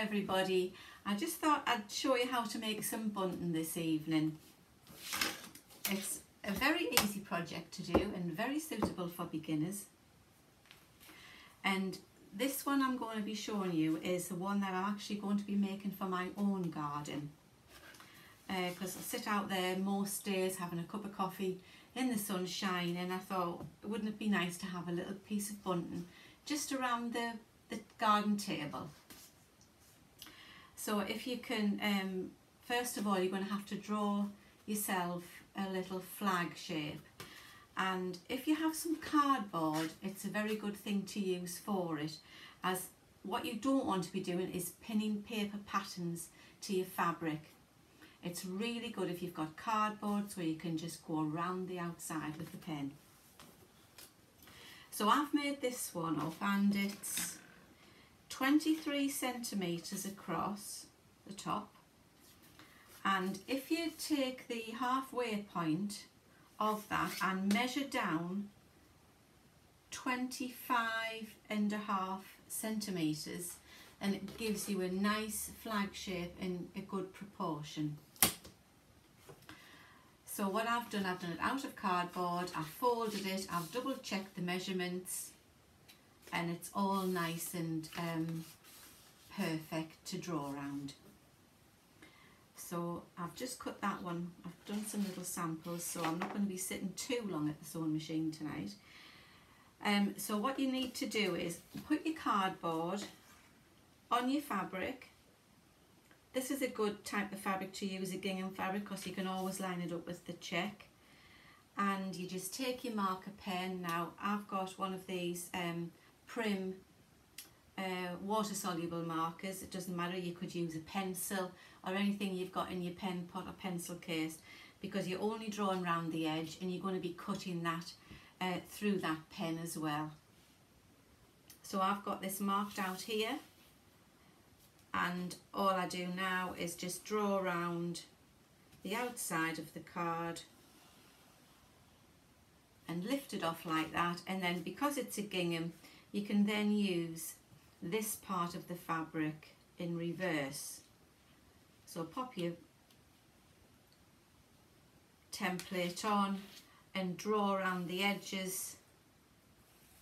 everybody. I just thought I'd show you how to make some bunting this evening. It's a very easy project to do and very suitable for beginners. And this one I'm going to be showing you is the one that I'm actually going to be making for my own garden. Because I sit out there most days having a cup of coffee in the sunshine, and I thought, wouldn't it be nice to have a little piece of bunting just around the garden table. So if you can, first of all, you're going to have to draw yourself a little flag shape, and if you have some cardboard, it's a very good thing to use for it, as what you don't want to be doing is pinning paper patterns to your fabric. It's really good if you've got cardboard, so you can just go around the outside with the pen. So I've made this one up, and it's 23 centimetres across the top, and if you take the halfway point of that and measure down 25.5 centimetres, and it gives you a nice flag shape in a good proportion. So what I've done it out of cardboard, I've folded it, I've double checked the measurements, and it's all nice and perfect to draw around. So I've just cut that one. I've done some little samples, so I'm not going to be sitting too long at the sewing machine tonight. So what you need to do is put your cardboard on your fabric. This is a good type of fabric to use, a gingham fabric, because you can always line it up with the check. And you just take your marker pen. Now I've got one of these Prim water soluble markers. It doesn't matter, you could use a pencil or anything you've got in your pen pot or pencil case, because you're only drawing around the edge and you're going to be cutting that through that pen as well. So I've got this marked out here, and all I do now is just draw around the outside of the card and lift it off like that. And then because it's a gingham, you can then use this part of the fabric in reverse. So pop your template on and draw around the edges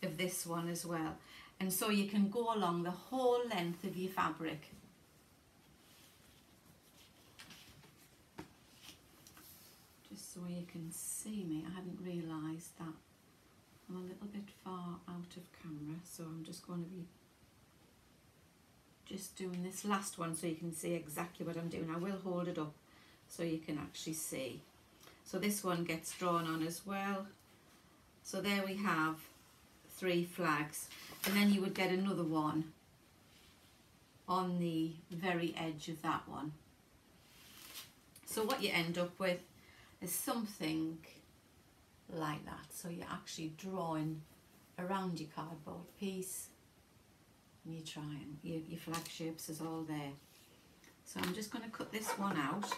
of this one as well. And so you can go along the whole length of your fabric. Just so you can see me, I hadn't realised that I'm a little bit far out of camera, so I'm just going to be just doing this last one so you can see exactly what I'm doing. I will hold it up so you can actually see. So this one gets drawn on as well. So there we have 3 flags, and then you would get another one on the very edge of that one. So what you end up with is something like that. So you're actually drawing around your cardboard piece, and you're trying, your flag shapes is all there. So I'm just going to cut this one out.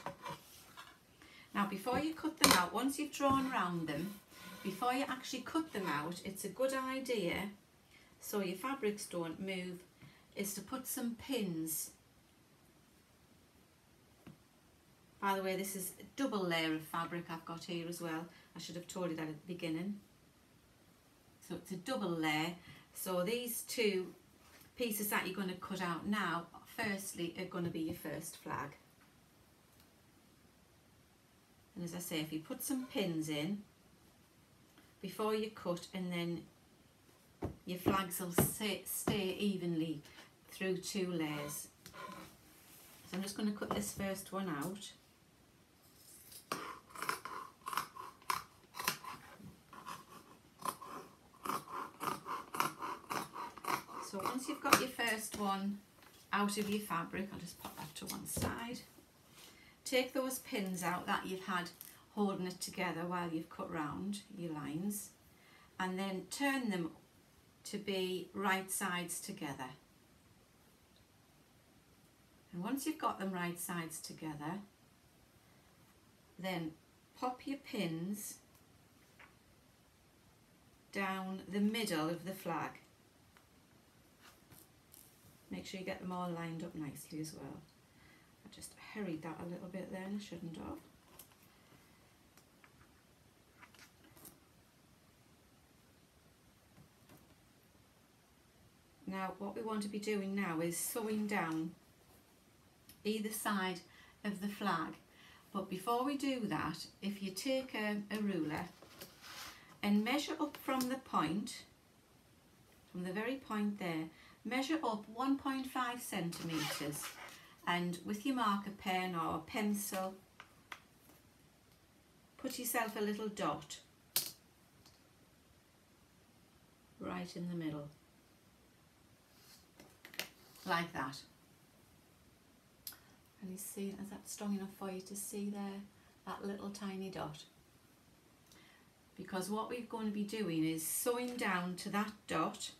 Now before you cut them out, once you've drawn around them, before you actually cut them out, it's a good idea, so your fabrics don't move, is to put some pins. By the way, this is a double layer of fabric I've got here as well. I should have told you that at the beginning. So it's a double layer. So these 2 pieces that you're going to cut out now, firstly, are going to be your first flag. And as I say, if you put some pins in before you cut, and then your flags will stay evenly through 2 layers. So I'm just going to cut this first one out. So once you've got your first one out of your fabric, I'll just pop that to one side. Take those pins out that you've had holding it together while you've cut round your lines, and then turn them to be right sides together. And once you've got them right sides together, then pop your pins down the middle of the flag. Make sure you get them all lined up nicely as well. I just hurried that a little bit then, I shouldn't have. Now what we want to be doing now is sewing down either side of the flag. But before we do that, if you take a ruler and measure up from the point, from the very point there, measure up 1.5 centimetres, and with your marker pen or pencil, put yourself a little dot right in the middle, like that. Can you see, is that strong enough for you to see there, that little tiny dot? Because what we're going to be doing is sewing down to that dot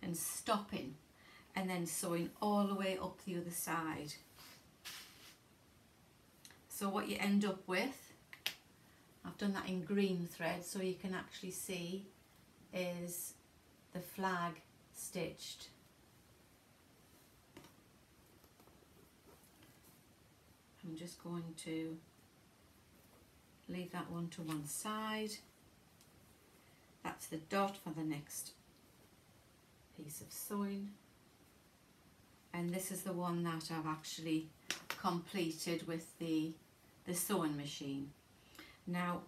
and stopping, and then sewing all the way up the other side. So what you end up with, I've done that in green thread so you can actually see, is the flag stitched. I'm just going to leave that one to one side. That's the dot for the next piece of sewing, and this is the one that I've actually completed with the sewing machine. Now,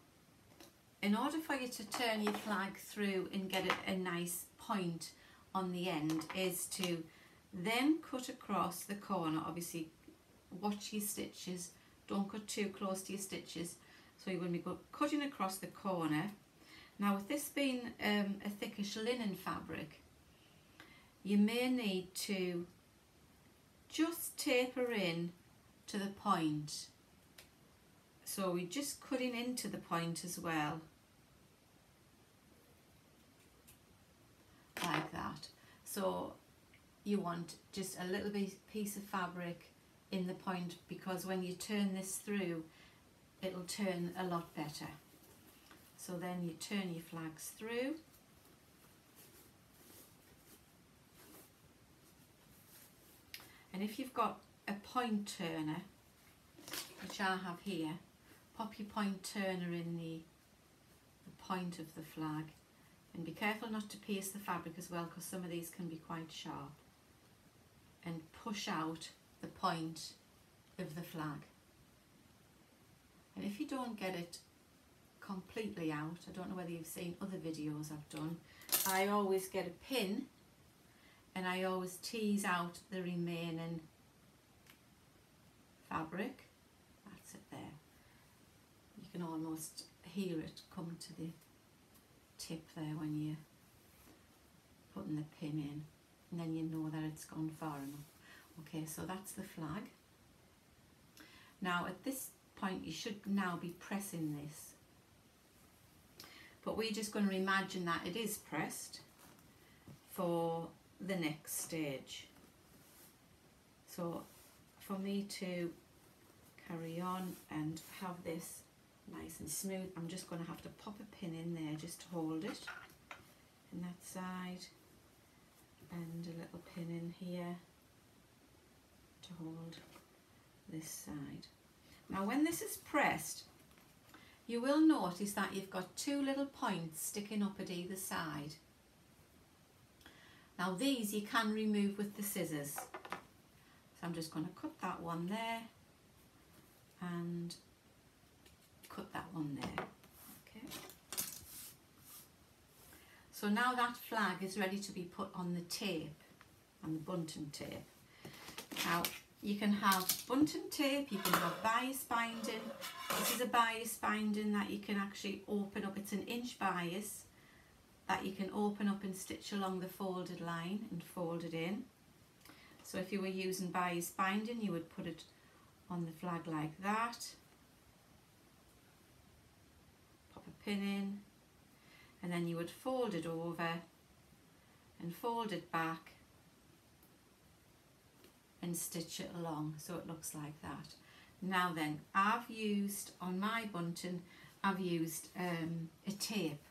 in order for you to turn your flag through and get a nice point on the end, is to then cut across the corner. Obviously watch your stitches, don't cut too close to your stitches. So you're going to be cutting across the corner. Now with this being a thickish linen fabric, you may need to just taper in to the point. So we're just cutting into the point as well, like that. So you want just a little bit piece of fabric in the point, because when you turn this through, it'll turn a lot better. So then you turn your flags through. And if you've got a point turner, which I have here, pop your point turner in the point of the flag, and be careful not to pierce the fabric as well, because some of these can be quite sharp, and push out the point of the flag. And if you don't get it completely out, I don't know whether you've seen other videos I've done, I always get a pin and I always tease out the remaining fabric. That's it there. You can almost hear it come to the tip there when you're putting the pin in, and then you know that it's gone far enough. Okay, so that's the flag. Now at this point you should now be pressing this, but we're just going to imagine that it is pressed for the next stage. So for me to carry on and have this nice and smooth, I'm just going to have to pop a pin in there just to hold it in that side, and a little pin in here to hold this side. Now when this is pressed, you will notice that you've got two little points sticking up at either side. Now these you can remove with the scissors. So I'm just going to cut that one there and cut that one there. Okay. So now that flag is ready to be put on the tape, on the bunting tape. Now you can have bunting tape, you can have bias binding. This is a bias binding that you can actually open up. It's an inch bias that you can open up and stitch along the folded line and fold it in. So if you were using bias binding, you would put it on the flag like that, pop a pin in, and then you would fold it over and fold it back and stitch it along so it looks like that. Now then, I've used, on my bunting, I've used a tape.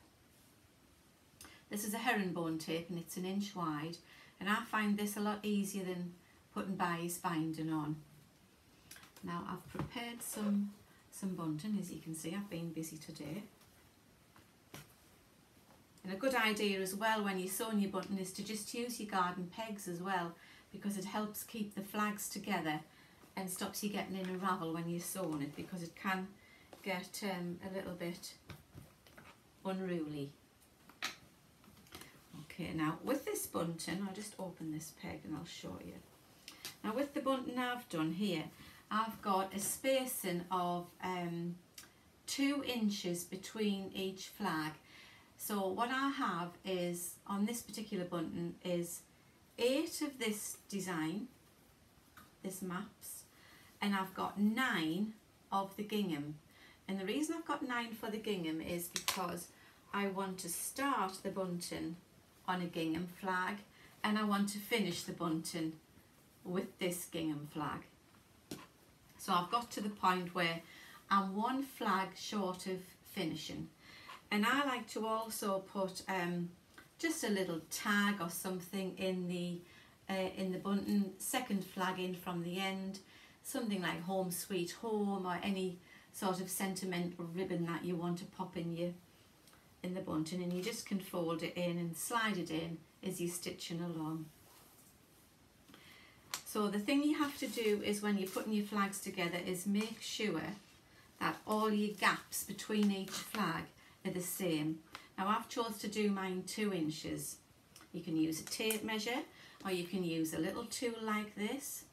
This is a herringbone tape and it's an inch wide, and I find this a lot easier than putting bias binding on. Now I've prepared some bunting, as you can see. I've been busy today. And a good idea as well when you're sewing your bunting is to just use your garden pegs as well, because it helps keep the flags together and stops you getting in a ravel when you're sewing it, because it can get a little bit unruly. Okay, now with this bunting, I'll just open this peg and I'll show you. Now with the bunting I've done here, I've got a spacing of 2 inches between each flag. So what I have is, on this particular bunting, is 8 of this design, this maps, and I've got 9 of the gingham. And the reason I've got 9 for the gingham is because I want to start the bunting on a gingham flag, and I want to finish the bunting with this gingham flag. So I've got to the point where I'm 1 flag short of finishing. And I like to also put just a little tag or something in the bunting, 2nd flag in from the end, something like Home Sweet Home, or any sort of sentimental ribbon that you want to pop in the bunting, and you just can fold it in and slide it in as you're stitching along. So the thing you have to do is, when you're putting your flags together, is make sure that all your gaps between each flag are the same. Now I've chose to do mine 2 inches. You can use a tape measure, or you can use a little tool like this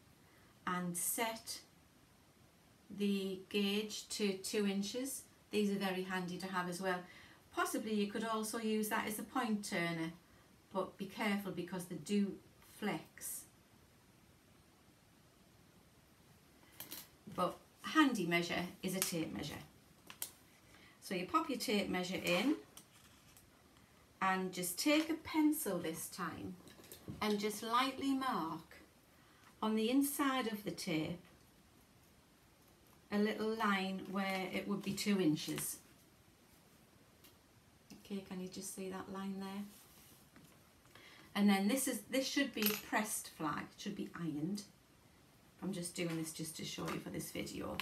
and set the gauge to 2 inches. These are very handy to have as well. Possibly you could also use that as a point turner, but be careful because they do flex. But a handy measure is a tape measure. So you pop your tape measure in, and just take a pencil this time and just lightly mark on the inside of the tape a little line where it would be 2 inches. Okay, can you just see that line there? And then this should be a pressed flag, it should be ironed. I'm just doing this just to show you for this video.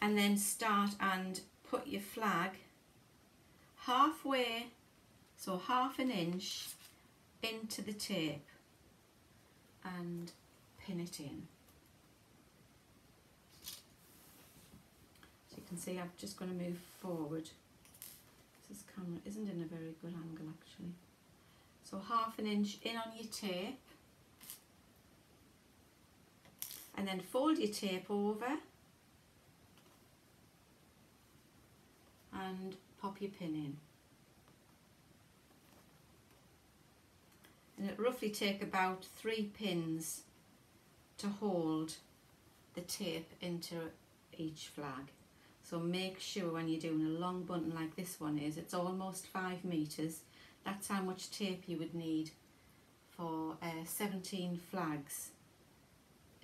And then start and put your flag halfway, so 1/2 inch into the tape, and pin it in. So you can see I'm just going to move forward. This camera isn't in a very good angle actually. So 1/2 inch in on your tape, and then fold your tape over and pop your pin in. And it roughly take about 3 pins to hold the tape into each flag. So make sure when you're doing a long bunting like this one is, it's almost 5 meters. That's how much tape you would need for 17 flags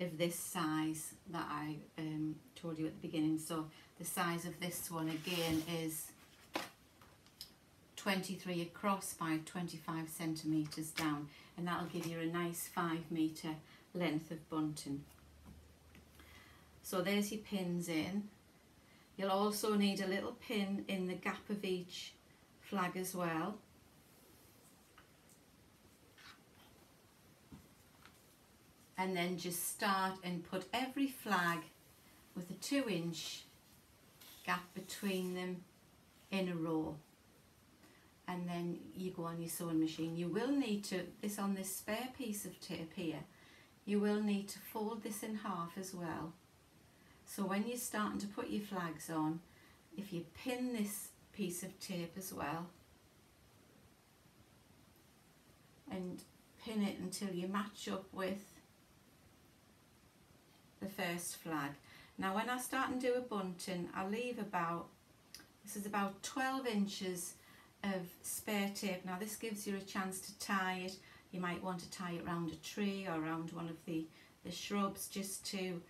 of this size that I told you at the beginning. So the size of this one again is 23 across by 25 centimeters down, and that'll give you a nice 5 meter length of bunting. So there's your pins in. You'll also need a little pin in the gap of each flag as well. And then just start and put every flag with a 2 inch gap between them in a row. And then you go on your sewing machine. You will need to, on this spare piece of tape here, you will need to fold this in half as well. So when you're starting to put your flags on, if you pin this piece of tape as well, and pin it until you match up with the first flag. Now when I start and do a bunting, I'll leave about, this is about 12 inches of spare tape. Now this gives you a chance to tie it. You might want to tie it around a tree or around one of the shrubs, just to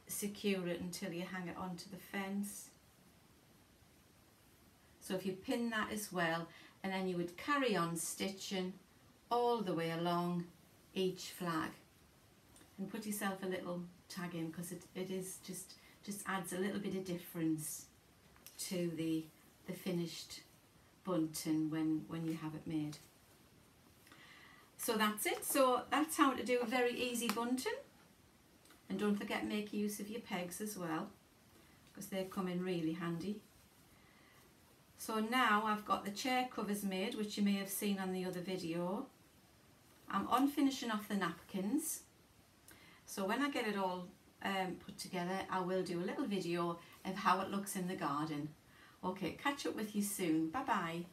secure it until you hang it onto the fence. So if you pin that as well, and then you would carry on stitching all the way along each flag, and put yourself a little tag in, because it is just adds a little bit of difference to the finished bunting when you have it made. So that's it. So that's how to do a very easy bunting. And don't forget, make use of your pegs as well, because they come in really handy. So now I've got the chair covers made, which you may have seen on the other video. I'm on finishing off the napkins. So when I get it all put together, I will do a little video of how it looks in the garden. Okay, catch up with you soon. Bye bye.